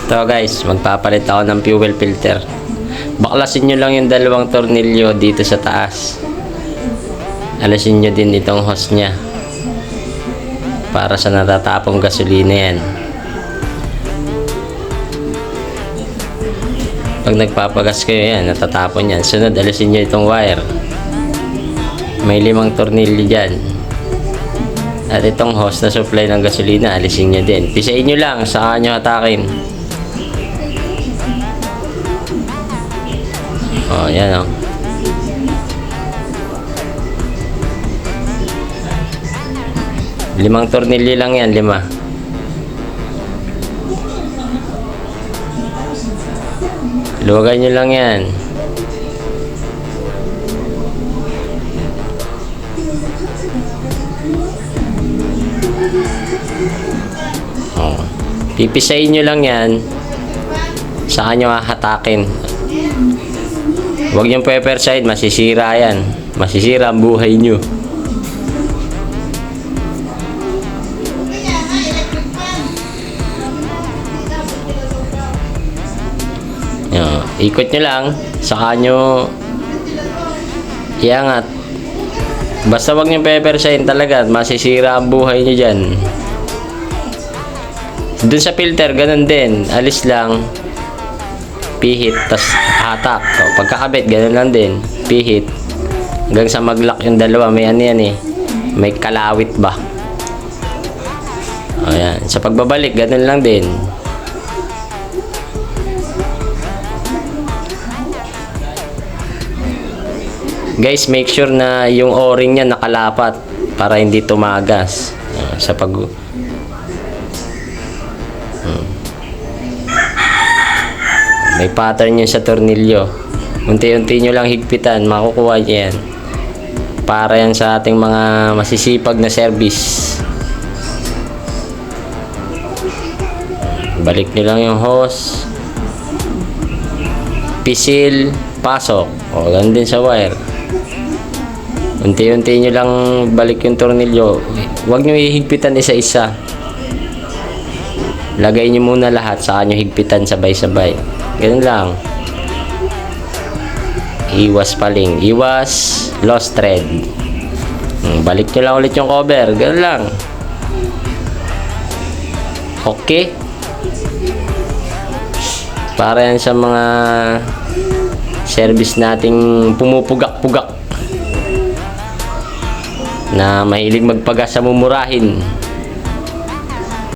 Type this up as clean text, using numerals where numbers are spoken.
Ito guys, magpapalit ako ng fuel filter. Baklasin nyo lang yung dalawang tornilyo dito sa taas. Alisin nyo din itong hose nya para sa natatapong gasolina yan. Pag nagpapagas kayo yan, natatapon yan. Sunod, alisin nyo itong wire. May 5 tornilyo dyan. At itong hose na supply ng gasolina, alisin nyo din. Pisain nyo lang, saka nyo hatakin. O, yan o. Limang tornilyo lang yan, 5. Luwagay nyo lang yan. Oh. Pipisain nyo lang yan. Saka nyo hahatakin. Huwag yung pepper side, masisira yan. Masisira ang buhay nyo. Ikot nyo lang, saka nyo iangat. Basta wag nyo pepersahin talaga, masisira ang buhay nyo dyan. Dun sa filter, ganun din. Alis lang, pihit, tas hatak. O, pagkakabit, ganun lang din. Pihit. Hanggang sa mag-lock yung dalawa. May ano yan eh. May kalawit ba? O yan. Sa pagbabalik, ganun lang din. Guys, make sure na yung o-ring niya nakalapat para hindi tumagas sa pag may pattern yun sa tornilyo. Unti-unti nyo lang higpitan, makukuha nyo yan. Para yan sa ating mga masisipag na service. Balik nyo lang yung hose, pisil, pasok. O, ganun din sa wire. Unti-unti nyo lang balik yung tornilyo. Huwag nyo ihigpitan isa-isa. Lagay nyo muna lahat, saka nyo higpitan sabay-sabay. Ganun lang. Iwas paling. Iwas lost thread. Balik nyo lang ulit yung cover. Ganun lang. Okay. Para yan sa mga service nating pumupugak-pugak na mahilig magpagas sa mumurahin.